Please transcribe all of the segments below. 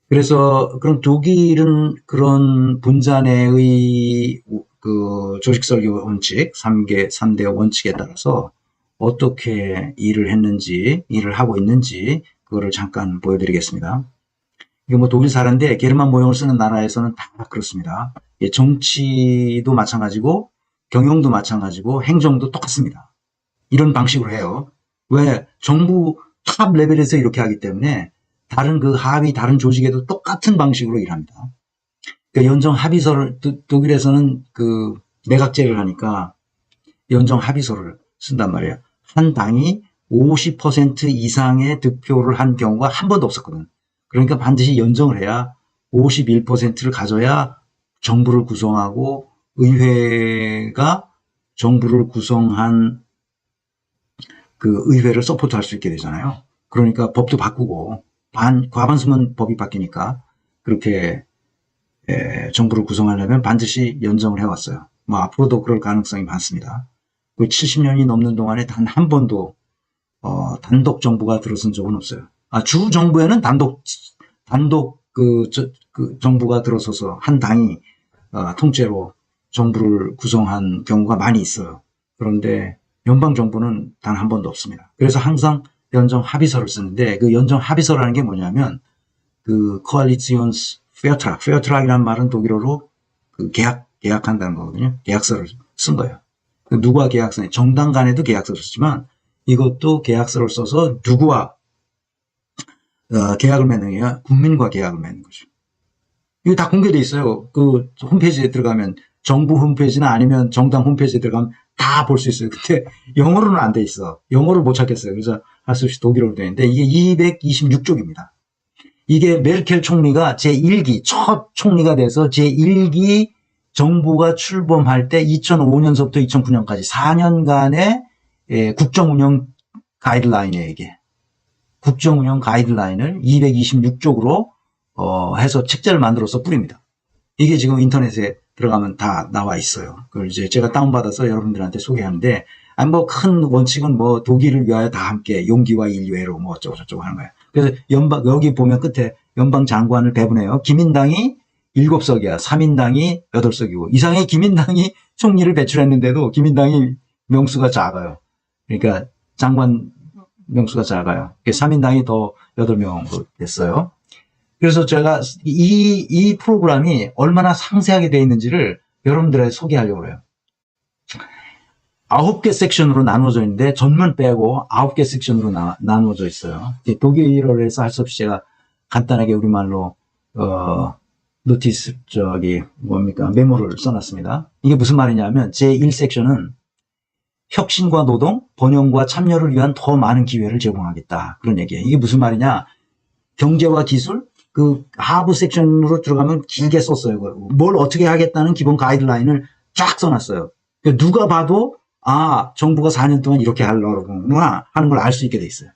그래서 그럼 독일은 그런 분자 내의 그 조직 설계 원칙, 3대 원칙에 따라서 어떻게 일을 하고 있는지 그거를 잠깐 보여드리겠습니다. 이게 뭐 독일 사례인데 게르만 모형을 쓰는 나라에서는 다 그렇습니다. 정치도 마찬가지고 경영도 마찬가지고 행정도 똑같습니다. 이런 방식으로 해요. 왜? 정부 탑 레벨에서 이렇게 하기 때문에 다른 그 하위 다른 조직에도 똑같은 방식으로 일합니다. 그러니까 연정 합의서를 독일에서는 그 내각제를 하니까 연정 합의서를 쓴단 말이에요. 한 당이 50% 이상의 득표를 한 경우가 한 번도 없었거든. 그러니까 반드시 연정을 해야 51%를 가져야 정부를 구성하고 의회가 정부를 구성한 그 의회를 서포트할 수 있게 되잖아요. 그러니까 법도 바꾸고 과반수면 법이 바뀌니까 그렇게 정부를 구성하려면 반드시 연정을 해왔어요. 뭐 앞으로도 그럴 가능성이 많습니다. 70년이 넘는 동안에 단 한 번도 단독 정부가 들어선 적은 없어요. 주 정부에는 단독 그 정부가 들어서서 한 당이 통째로 정부를 구성한 경우가 많이 있어요. 그런데 연방 정부는 단 한 번도 없습니다. 그래서 항상 연정 합의서를 쓰는데 그 연정 합의서라는 게 뭐냐면 그 Koalitions Vertrag, Vertrag이라는 말은 독일어로 그 계약한다는 거거든요. 계약서를 쓴 거예요. 누구와 계약서냐? 정당 간에도 계약서를 쓰지만 이것도 계약서를 써서 누구와 계약을 맺는 게 아니라 국민과 계약을 맺는 거죠. 이거 다 공개돼 있어요. 그 홈페이지에 들어가면 정부 홈페이지나 아니면 정당 홈페이지에 들어가면 다 볼 수 있어요. 근데 영어로는 안 돼 있어. 영어를 못 찾겠어요. 그래서 할 수 없이 독일어로 되어 있는데 이게 226쪽입니다. 이게 메르켈 총리가 제1기 첫 총리가 돼서 제1기 정부가 출범할 때 2005년서부터 2009년까지 4년간의 국정운영 가이드라인이에요. 이게 국정운영 가이드라인을 226쪽으로 해서 책자를 만들어서 뿌립니다. 이게 지금 인터넷에 들어가면 다 나와 있어요. 그걸 이제 제가 다운받아서 여러분들한테 소개하는데, 뭐 큰 원칙은 뭐 독일을 위하여 다 함께 용기와 인류애로 뭐 어쩌고저쩌고 하는 거예요. 그래서 여기 보면 끝에 연방 장관을 배분해요. 기민당이 7석이야. 3인당이 8석이고, 이상하게 기민당이 총리를 배출했는데도 기민당이 명수가 작아요. 그러니까 장관 명수가 작아요. 3인당이 더 8명으로 됐어요. 그래서 제가 이 프로그램이 얼마나 상세하게 되어 있는지를 여러분들에게 소개하려고 해요. 9개 섹션으로 나눠져 있는데 전문 빼고 9개 섹션으로 나눠져 있어요. 독일어로 해서 할 수 없이 제가 간단하게 우리말로 노티스 메모를 써놨습니다. 이게 무슨 말이냐면 제1섹션은 혁신과 노동, 번영과 참여를 위한 더 많은 기회를 제공하겠다. 그런 얘기예요. 이게 무슨 말이냐? 경제와 기술, 그 하부 섹션으로 들어가면 길게 썼어요. 뭘 어떻게 하겠다는 기본 가이드라인을 쫙 써놨어요. 누가 봐도 정부가 4년 동안 이렇게 하려구나 하는 걸 알 수 있게 돼 있어요.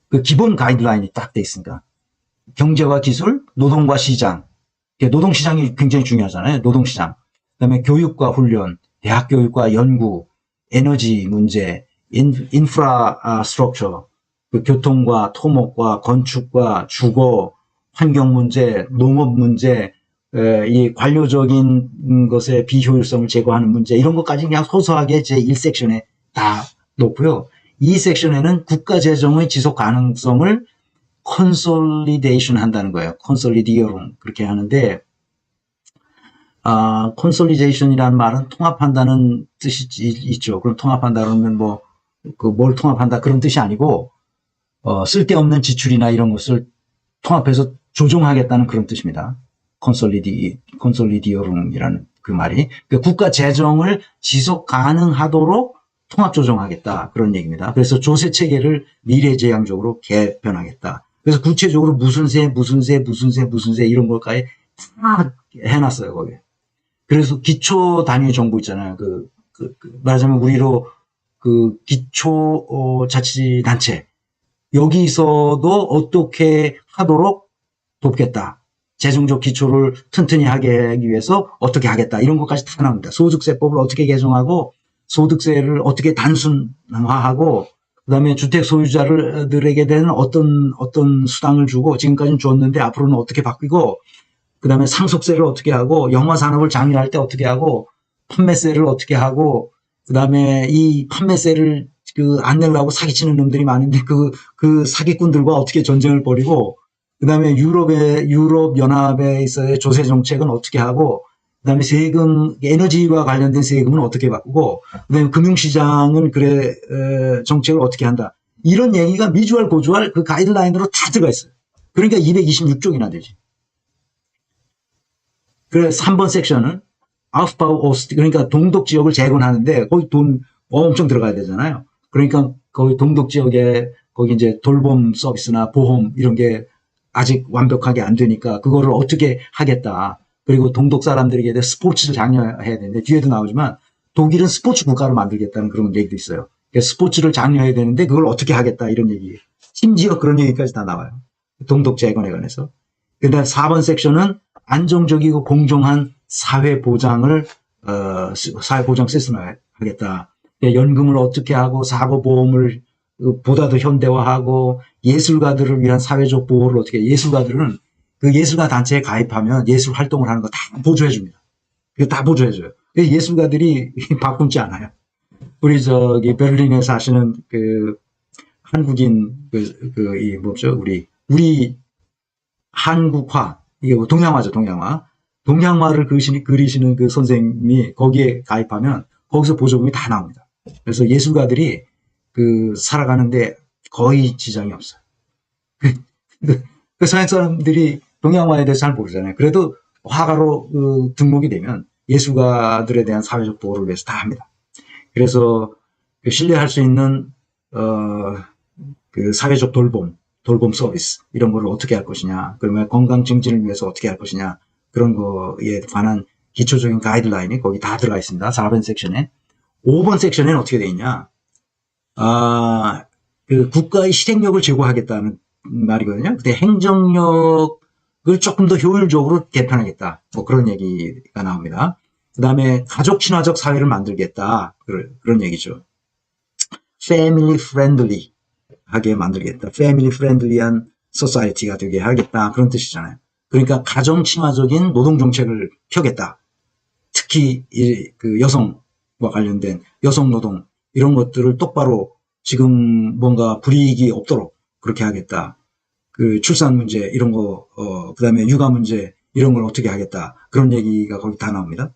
그 기본 가이드라인이 딱 돼 있으니까. 경제와 기술, 노동과 시장. 노동시장이 굉장히 중요하잖아요. 노동시장. 그다음에 교육과 훈련, 대학 교육과 연구, 에너지 문제, 인프라스트럭처, 그 교통과 토목과 건축과 주거, 환경 문제, 농업 문제, 이 관료적인 것의 비효율성을 제거하는 문제, 이런 것까지 그냥 소소하게 제1섹션에 다 놓고요. 이 섹션에는 국가 재정의 지속 가능성을 컨솔리데이션 한다는 거예요. 컨솔리디어론 그렇게 하는데, 컨솔리데이션이라는 말은 통합한다는 뜻이 있죠. 그럼 통합한다 그러면 뭘 통합한다 그런 뜻이 아니고, 쓸데없는 지출이나 이런 것을 통합해서 조정하겠다는 그런 뜻입니다. 컨솔리디어론이라는 그 말이. 그러니까 국가 재정을 지속 가능하도록 통합 조정하겠다. 그런 얘기입니다. 그래서 조세 체계를 미래지향적으로 개편하겠다. 그래서 구체적으로 무슨 세 이런 것까지 다 해놨어요, 거기에. 그래서 기초 단위 정부 있잖아요. 말하자면 우리로 기초자치단체. 여기서도 어떻게 하도록 돕겠다. 재정적 기초를 튼튼히 하게 하기 위해서 어떻게 하겠다. 이런 것까지 다 나옵니다. 소득세법을 어떻게 개정하고 소득세를 어떻게 단순화하고 그다음에 주택 소유자들에게 대한 어떤 수당을 주고 지금까지는 줬는데 앞으로는 어떻게 바뀌고 그다음에 상속세를 어떻게 하고 영화 산업을 장려할 때 어떻게 하고 판매세를 어떻게 하고 그다음에 이 판매세를 안 내려고 사기치는 놈들이 많은데 그 사기꾼들과 어떻게 전쟁을 벌이고 그다음에 유럽 연합에 있어의 조세 정책은 어떻게 하고 그다음에 세금 에너지와 관련된 세금은 어떻게 바꾸고 그다음에 금융시장은 정책을 어떻게 한다. 이런 얘기가 미주알 고주알 그 가이드라인으로 다 들어가 있어요. 그러니까 226쪽이나 되지. 그래서 3번 섹션은 아우스바우 오스트 그러니까 동독 지역을 재건하는데 거기 돈 엄청 들어가야 되잖아요. 그러니까 거기 동독 지역에 거기 이제 돌봄 서비스나 보험 이런 게 아직 완벽하게 안 되니까 그거를 어떻게 하겠다. 그리고 동독 사람들에게 대해 스포츠를 장려해야 되는데 뒤에도 나오지만 독일은 스포츠 국가로 만들겠다는 그런 얘기도 있어요. 그러니까 스포츠를 장려해야 되는데 그걸 어떻게 하겠다 이런 얘기. 심지어 그런 얘기까지 다 나와요. 동독 재건에 관해서. 그다음 4번 섹션은 안정적이고 공정한 사회보장 시스템을 하겠다. 연금을 어떻게 하고 사고보험을 보다 더 현대화하고 예술가들을 위한 사회적 보호를 어떻게 예술가들은 그 예술가 단체에 가입하면 예술 활동을 하는 거 다 보조해 줍니다. 그거 다 보조해 줘요. 예술가들이 바쁘지 않아요. 우리 저기 베를린에 사시는 그 한국인 이 뭐죠? 우리 한국화 이게 뭐 동양화죠, 동양화. 동양화를 그리시는 그 선생님이 거기에 가입하면 거기서 보조금이 다 나옵니다. 그래서 예술가들이 살아가는데 거의 지장이 없어요. 그 서양 사람들이 동양화에 대해서 잘 모르잖아요. 그래도 화가로 등록이 되면 예술가들에 대한 사회적 보호를 위해서 다 합니다. 그래서 신뢰할 수 있는 사회적 돌봄 서비스 이런 거를 어떻게 할 것이냐, 그러면 건강 증진을 위해서 어떻게 할 것이냐 그런 거에 관한 기초적인 가이드라인이 거기 다 들어가 있습니다. 4번 섹션에. 5번 섹션에는 어떻게 되어 있냐? 국가의 실행력을 제고하겠다는 말이거든요. 근데 행정력을 조금 더 효율적으로 개편하겠다. 뭐 그런 얘기가 나옵니다. 그 다음에 가족 친화적 사회를 만들겠다. 그런 얘기죠. family friendly 하게 만들겠다. family friendly한 society가 되게 하겠다. 그런 뜻이잖아요. 그러니까 가정 친화적인 노동 정책을 펴겠다. 특히 그 여성과 관련된 여성 노동 이런 것들을 똑바로 지금 뭔가 불이익이 없도록 그렇게 하겠다. 그 출산 문제 이런 거, 그다음에 육아 문제 이런 걸 어떻게 하겠다. 그런 얘기가 거기 다 나옵니다.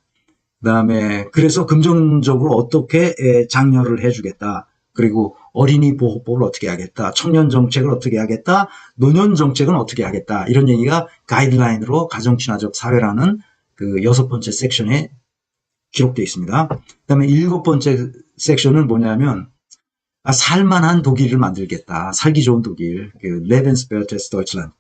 그다음에 그래서 금전적으로 어떻게 장려를 해주겠다. 그리고 어린이 보호법을 어떻게 하겠다. 청년 정책을 어떻게 하겠다. 노년 정책은 어떻게 하겠다. 이런 얘기가 가이드라인으로 가정 친화적 사회라는 그 6번째 섹션에 기록되어 있습니다. 그다음에 7번째 섹션은 뭐냐면 살만한 독일을 만들겠다. 살기 좋은 독일. Lebenswertes Deutschland.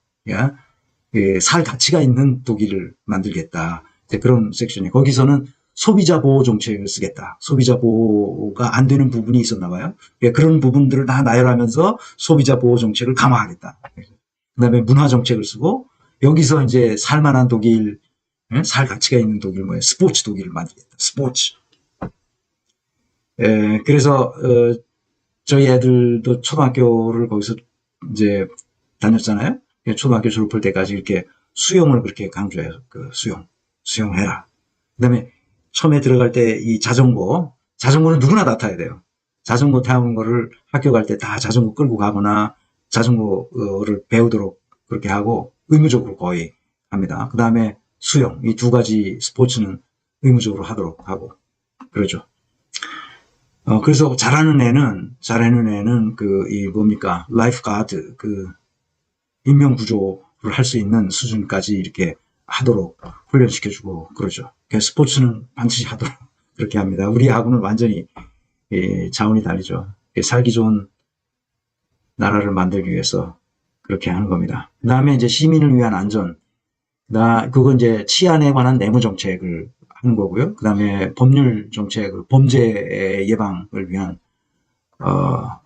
살 가치가 있는 독일을 만들겠다. 그런 섹션이 거기서는 소비자 보호 정책을 쓰겠다. 소비자 보호가 안 되는 부분이 있었나 봐요. 그런 부분들을 다 나열하면서 소비자 보호 정책을 강화하겠다. 그다음에 문화 정책을 쓰고 여기서 이제 살만한 독일, 살 가치가 있는 독일, 스포츠 독일을 만들겠다. 스포츠. 그래서 저희 애들도 초등학교를 거기서 이제 다녔잖아요. 초등학교 졸업할 때까지 이렇게 수영을 그렇게 강조해요. 수영해라. 그다음에 처음에 들어갈 때 이 자전거는 누구나 다 타야 돼요. 자전거 타는 거를 학교 갈 때 다 자전거 끌고 가거나 자전거를 배우도록 그렇게 하고 의무적으로 거의 합니다. 그 다음에 수영, 이 두 가지 스포츠는 의무적으로 하도록 하고 그러죠. 그래서 잘하는 애는 라이프 가드, 인명구조를 할 수 있는 수준까지 이렇게 하도록 훈련시켜주고 그러죠. 스포츠는 반드시 하도록 그렇게 합니다. 우리하고는 완전히 차원이 다르죠. 살기 좋은 나라를 만들기 위해서 그렇게 하는 겁니다. 그 다음에 이제 시민을 위한 안전, 그건 이제 치안에 관한 내무 정책을 하는 거고요. 그 다음에 법률 정책을 범죄 예방을 위한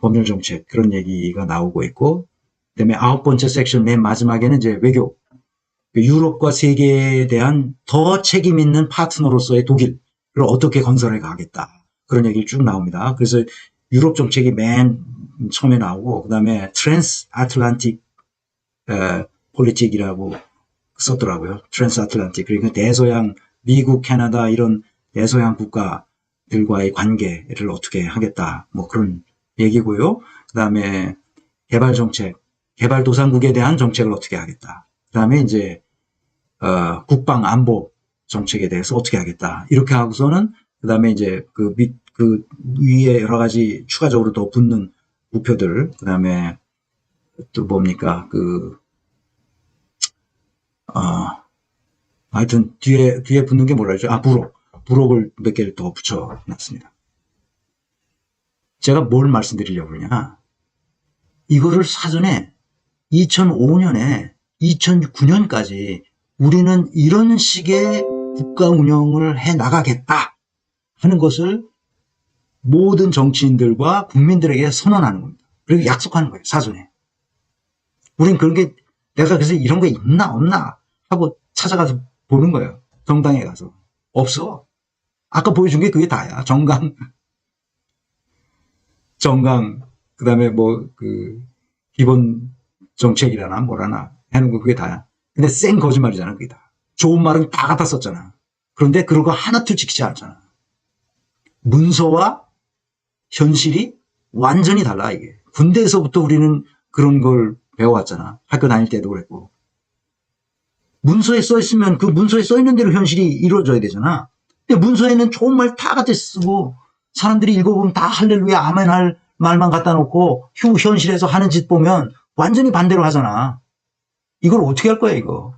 법률 정책 그런 얘기가 나오고 있고, 그 다음에 9번째 섹션 맨 마지막에는 이제 외교, 유럽과 세계에 대한 더 책임 있는 파트너로서의 독일을 어떻게 건설해 가겠다. 그런 얘기를 쭉 나옵니다. 그래서 유럽 정책이 맨 처음에 나오고 그다음에 트랜스 아틀란틱 폴리틱이라고 썼더라고요. 트랜스 아틀란틱. 그러니까 대서양 미국, 캐나다 이런 대서양 국가들과의 관계를 어떻게 하겠다. 뭐 그런 얘기고요. 그다음에 개발 정책, 개발도상국에 대한 정책을 어떻게 하겠다. 그다음에 이제 국방 안보 정책에 대해서 어떻게 하겠다. 이렇게 하고서는 그다음에 이제 그 위에 여러 가지 추가적으로 더 붙는 목표들, 그다음에 또 뭡니까 하여튼 뒤에 붙는 게 뭐라 그러죠? 부록을 몇 개를 더 붙여놨습니다. 제가 뭘 말씀드리려고 그러냐? 이거를 사전에 2005년에 2009년까지 우리는 이런 식의 국가 운영을 해 나가겠다 하는 것을 모든 정치인들과 국민들에게 선언하는 겁니다. 그리고 약속하는 거예요, 사전에. 우린 그런 게, 내가 그래서 이런 게 있나 없나 하고 찾아가서 보는 거예요. 정당에 가서. 없어. 아까 보여준 게 그게 다야. 정강, 그 다음에 기본 정책이라나 뭐라나 하는 거 그게 다야. 근데 쌩 거짓말이잖아, 그게 다. 좋은 말은 다 갖다 썼잖아. 그런데 그런 거 하나도 지키지 않잖아. 문서와 현실이 완전히 달라, 이게. 군대에서부터 우리는 그런 걸 배워왔잖아. 학교 다닐 때도 그랬고. 문서에 써 있으면 그 문서에 써 있는 대로 현실이 이루어져야 되잖아. 근데 문서에는 좋은 말 다 갖다 쓰고 사람들이 읽어보면 다 할렐루야 아멘 할 말만 갖다 놓고 현실에서 하는 짓 보면 완전히 반대로 하잖아. 이걸 어떻게 할 거야, 이거.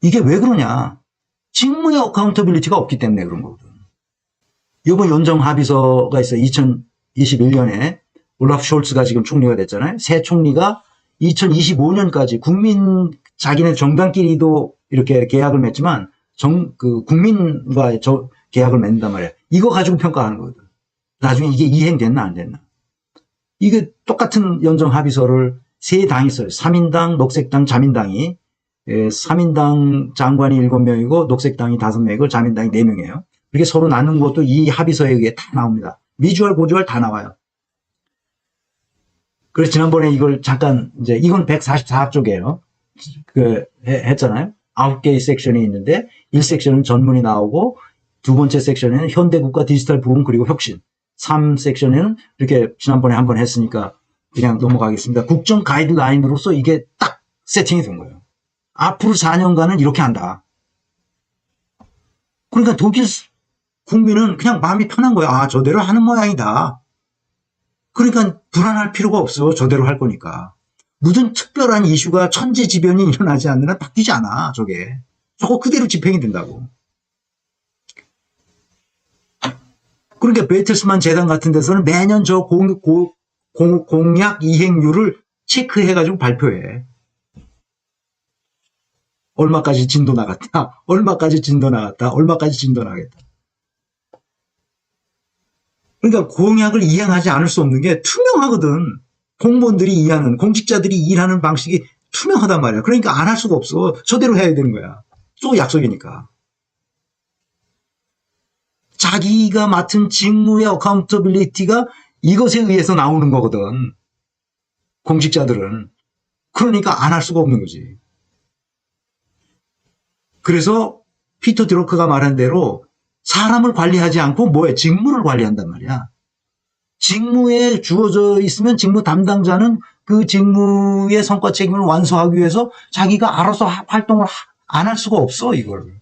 이게 왜 그러냐. 직무의 어카운터빌리티가 없기 때문에 그런 거거든. 이번 연정 합의서가 있어요. 2021년에 올라프 숄츠가 지금 총리가 됐잖아요. 새 총리가 2025년까지 자기네 정당끼리도 이렇게 계약을 맺지만 국민과 계약을 맺는단 말이야. 이거 가지고 평가하는 거거든. 나중에 이게 이행됐나 안 됐나. 이게 똑같은 연정 합의서를 세 당이 써요. 3인당, 녹색당, 자민당이. 3인당 장관이 7명이고 녹색당이 5명이고 자민당이 4명이에요. 이렇게 서로 나눈 것도 이 합의서에 의해 다 나옵니다. 미주얼, 고주얼 다 나와요. 그래서 지난번에 이걸 잠깐 이건 144쪽이에요. 했잖아요. 9개의 섹션이 있는데 1섹션은 전문이 나오고 두 번째 섹션에는 현대국가 디지털 부흥 그리고 혁신. 3섹션에는 이렇게 지난번에 한번 했으니까 그냥 넘어가겠습니다. 국정 가이드라인으로서 이게 딱 세팅이 된 거예요. 앞으로 4년간은 이렇게 한다. 그러니까 독일 국민은 그냥 마음이 편한 거야. 저대로 하는 모양이다. 그러니까 불안할 필요가 없어. 저대로 할 거니까. 무슨 특별한 이슈가 천재지변이 일어나지 않는 한 바뀌지 않아. 저거 그대로 집행이 된다고. 그러니까 베이틀스만 재단 같은 데서는 매년 저 공약 이행률을 체크해가지고 발표해. 얼마까지 진도 나갔다. 얼마까지 진도 나갔다. 얼마까지 진도 나겠다. 그러니까 공약을 이행하지 않을 수 없는 게 투명하거든. 공무원들이 이해하는, 공직자들이 일하는 방식이 투명하단 말이야. 그러니까 안 할 수가 없어. 저대로 해야 되는 거야. 또 약속이니까. 자기가 맡은 직무의 어카운터빌리티가 이것에 의해서 나오는 거거든. 공직자들은. 그러니까 안 할 수가 없는 거지. 그래서 피터 드러크가 말한 대로 사람을 관리하지 않고 직무를 관리한단 말이야. 직무에 주어져 있으면 직무 담당자는 그 직무의 성과 책임을 완수하기 위해서 자기가 알아서 활동을 안 할 수가 없어, 이걸.